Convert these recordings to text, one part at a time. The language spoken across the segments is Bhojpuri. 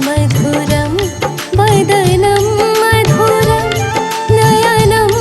मधुरं वदनं मधुरं नयनं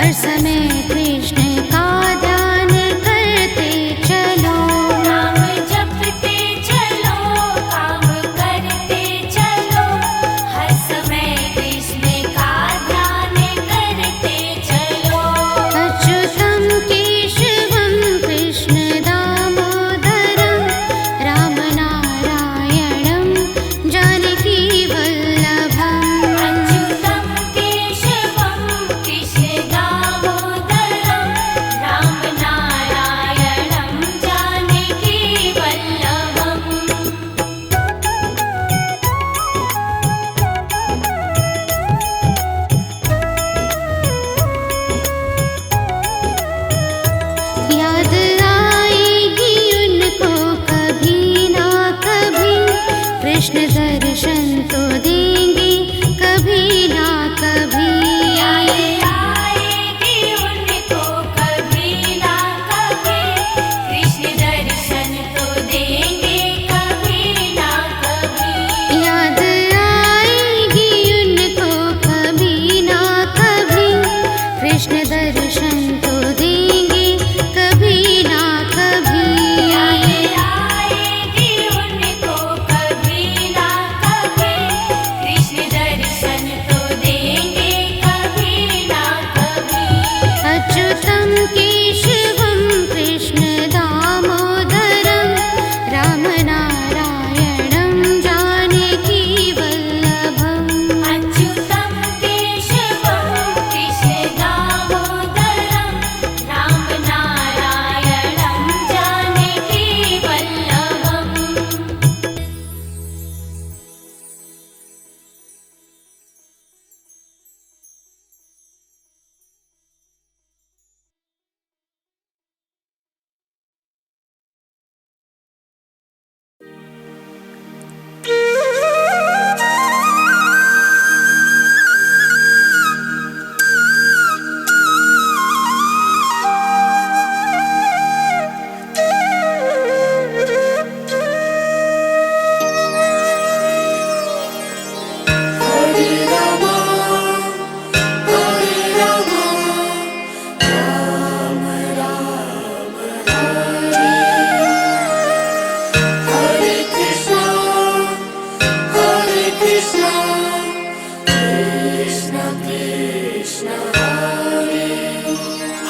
हर समय कृष्ण का ध्यान करते चलो। नाम जपते चलो, काम करते चलो, हर समय कृष्ण का ध्यान करते चलो। अच्युतं केशवं कृष्ण दामोदरं राम नारायणं जानकी वल्लभम्। अच्युतं केशवं कृष्ण दामोदरं राम नारायणं जानकी वल्लभम्। याद आएगी उनको कभी ना कभी, कृष्ण दर्शन तो देंगे कभी ना कभी। आएगी उनको कभी ना कभी, कृष्ण दर्शन तो देंगे कभी ना कभी। याद आएगी उनको कभी ना कभी, कृष्ण दर्शन तो देंगे कभी ना कभी। आएगी उनको कभी ना कभी, कृष्ण दर्शन तो देंगे कभी ना कभी। अच्युतं केशवं कृष्ण दामोदरं राम नारायणं जानकी वल्लभम्। अच्युतं केशवं कृष्ण दामोदरं राम नारायणं जानकी वल्लभम्।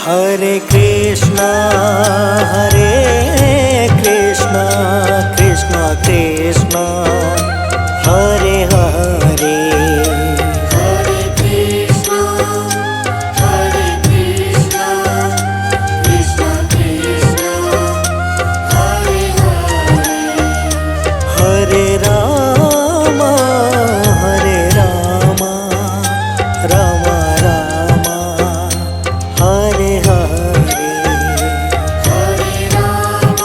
हरे कृष्णा कृष्णा कृष्णा हरे हरे। हरे कृष्णा कृष्णा कृष्णा हरे हरे। हरे राम राम राम हरे हरे। हरे Ram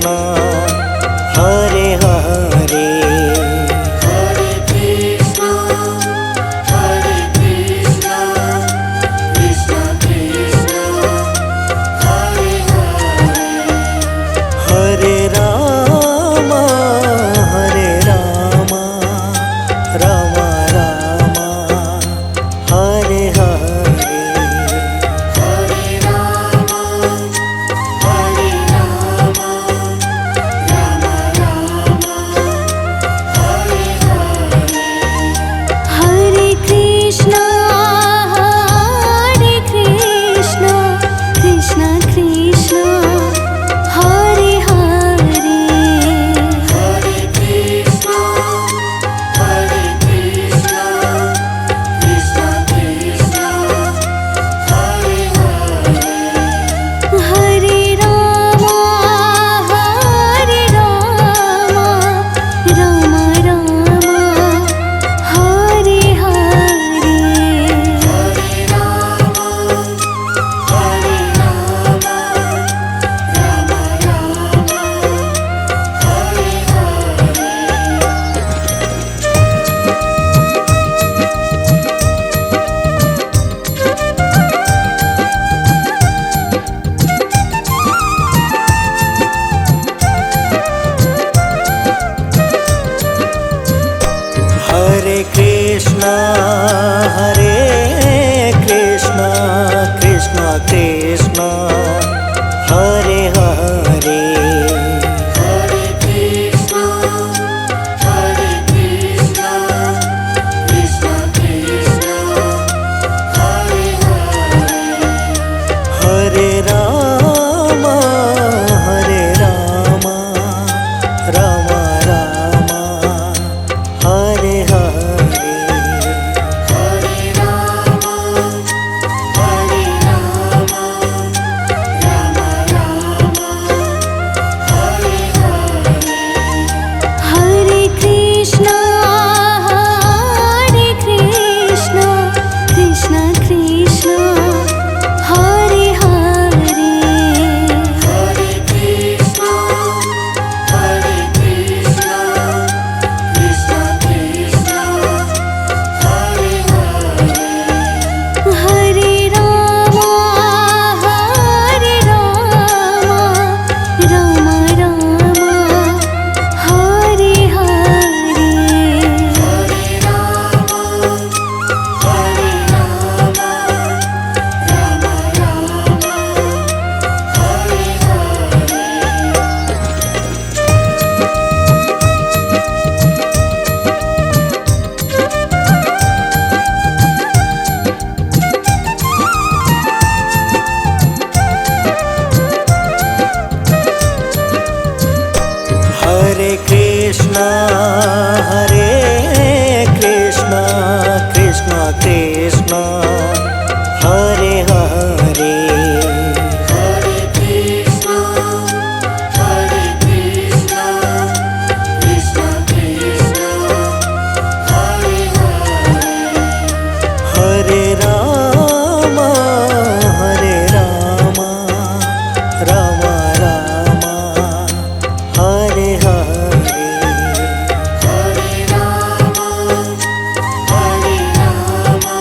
Krishna Hare Hare Hare Krishna, Hare Krishna, Krishna Krishna, Hare Hare. हरे Ram Ram Ram Hare Hare Hare Rama, Hare Rama, Rama Rama, Hare Hare. हरे Krishna Krishna Krishna Hare Hare Hare Krishna, Hare Krishna, Krishna Krishna, Hare Hare. हरे Ram Ram Ram Hare Hare Hare Rama, Hare Rama, Rama Rama, Hare Hare. हरे Krishna Krishna Krishna Hare Hare Hare Krishna, Hare Krishna, Krishna Krishna, Hare Hare. हरे Ram Ram Hare Hare Hare Rama, Hare Rama, Rama Rama, Hare Hare. हरे Krishna Krishna Krishna Hare Hare Hare Krishna, Hare Krishna, Krishna Krishna, Hare Hare. हरे Ram Ram Hare Hare Hare Rama, Hare Rama, Rama Rama, Hare Hare. हरे Krishna Krishna Krishna Hare Hare Hare Krishna, Hare Krishna, Krishna Krishna, Hare Hare. हरे Ram Ram Hare Hare Hare Rama, Hare Rama,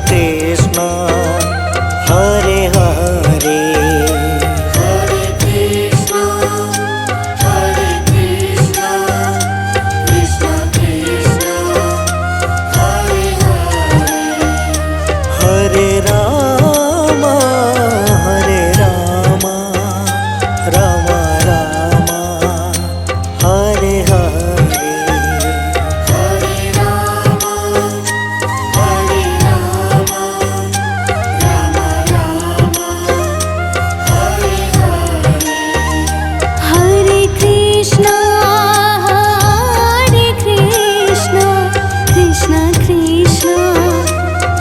Krishna Hare Hare Hare Krishna, Hare Krishna, Krishna Krishna, Hare Hare. हरे Ram Ram Ram Hare Hare Hare Rama, Hare Rama, Rama Rama, Hare Hare. हरे Krishna Krishna Krishna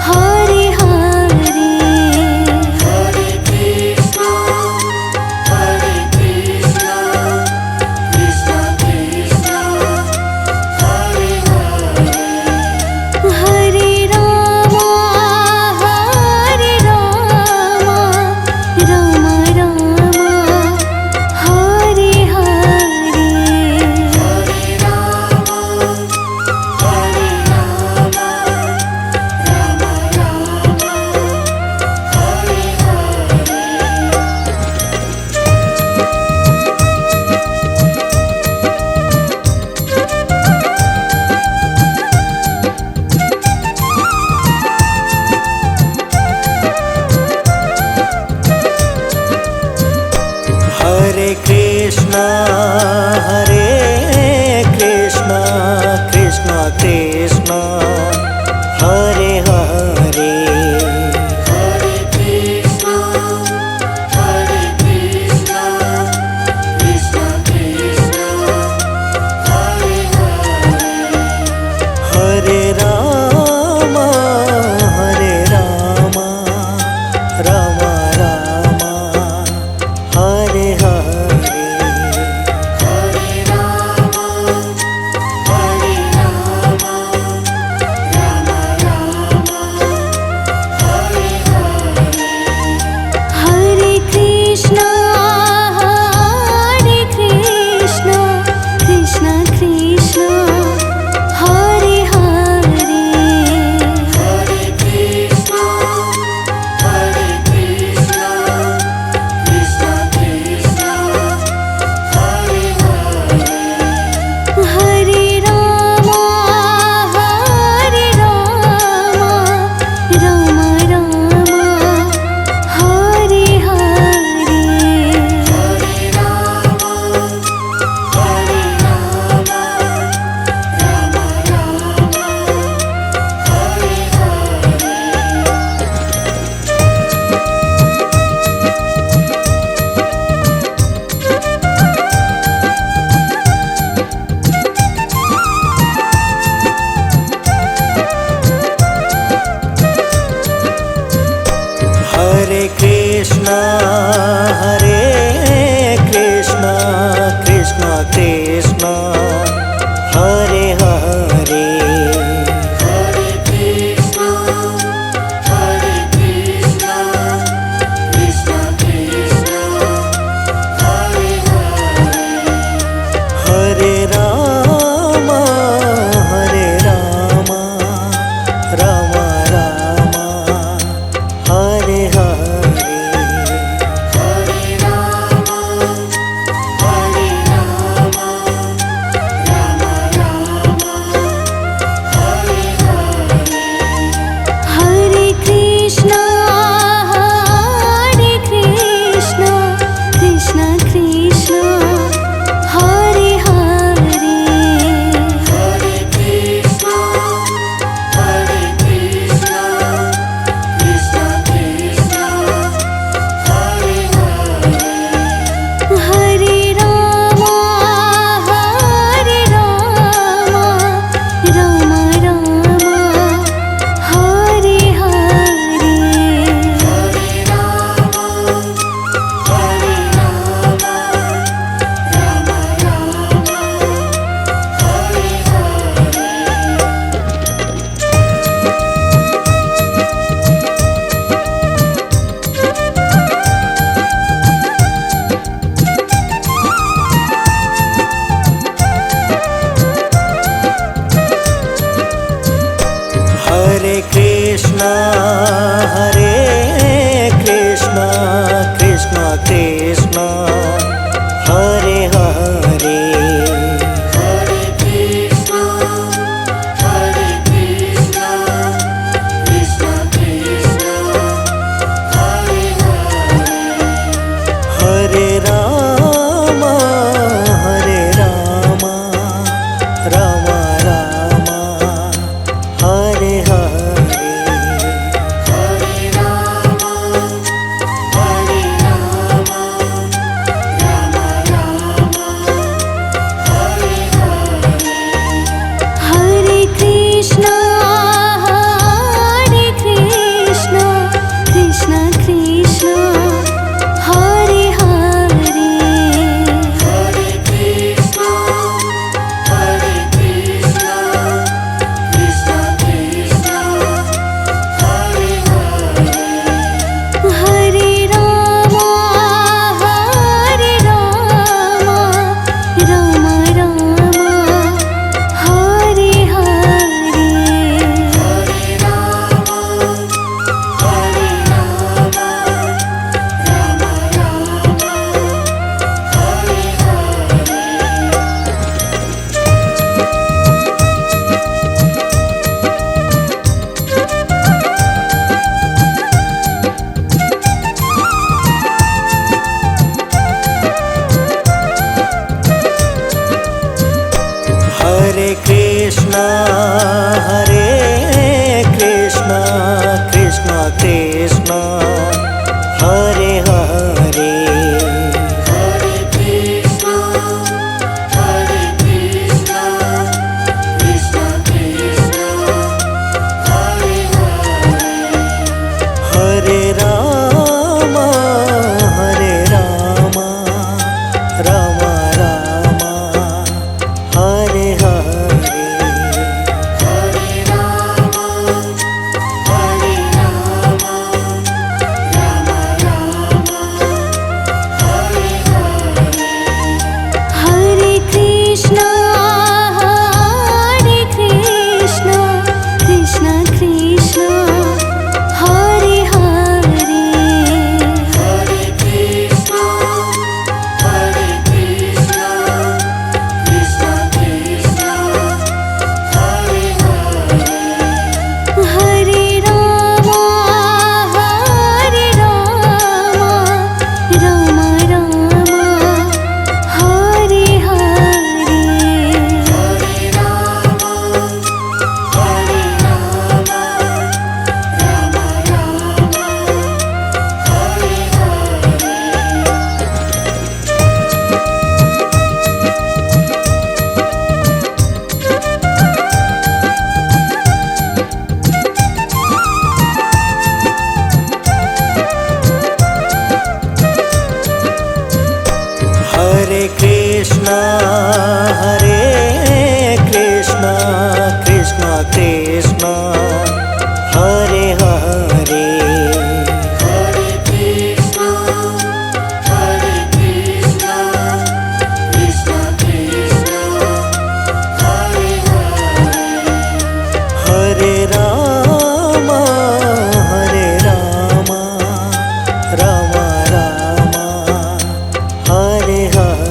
Hare Hare Hare Krishna, Hare Krishna, Krishna Krishna, Hare Hare. हरे Ram Ram Ram Hare Hare Hare Rama, Hare Rama, Rama Rama, Hare Hare. हरे Krishna Krishna Krishna Hare Hare Hare Krishna, Hare Krishna, Krishna Krishna, Hare Hare. हरे Ram Ram Hare Hare Hare Rama, Hare Rama, Rama Rama, Hare Hare. हरे Krishna Krishna Krishna Hare Hare Hare Krishna, Hare Krishna, Krishna Krishna, Hare Hare. हरे Ram Ram Hare Hare Hare Rama, Hare Rama, Rama Rama, Hare Hare. हरे Krishna Krishna Krishna Hare Hare Hare Krishna, Hare Krishna, Krishna Krishna, Hare Hare. हरे राम राम हरे हरे Hare हरे Krishna Krishna Krishna Hare Hare Hare Krishna, Hare Krishna, Krishna Krishna, Hare Hare. हरे Ram Ram Ram Hare Hare Hare Rama, Hare Rama, Rama Rama, Hare Hare. हरे Krishna Krishna Krishna Hare Hare Hare Krishna, Hare Krishna, Krishna Krishna, Hare Hare. हरे Ram Ram Ram Hare Hare Hare Rama, Hare Rama, Rama Rama, Hare Hare. हरे Krishna Krishna Krishna Hare Hare Hare Krishna, Hare Krishna, Krishna Krishna, Hare Hare. हरे Ram Ram Hare Hare Hare Rama, Hare Rama, Rama Rama, Hare Hare. हरे Krishna Krishna Krishna Hare Hare Hare Krishna, Hare Krishna, Krishna Krishna, Hare Hare. हरे Ram Ram Hare Hare Hare Rama, Hare Rama, Rama Rama, Hare Hare. हरे Krishna Krishna Krishna Hare Hare Hare Krishna, Hare Krishna, Krishna Krishna, Hare Hare. हरे राम राम हरे हरे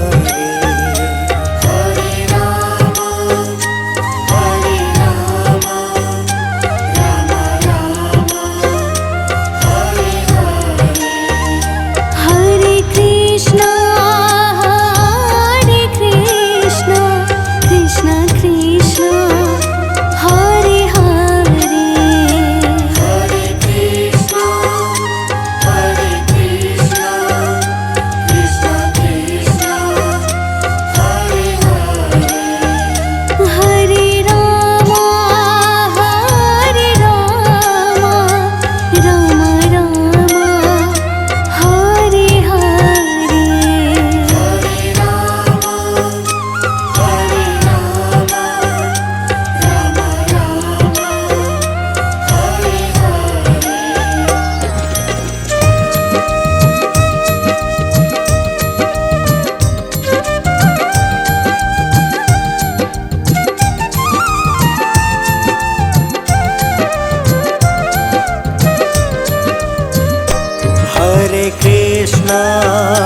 कृष्ण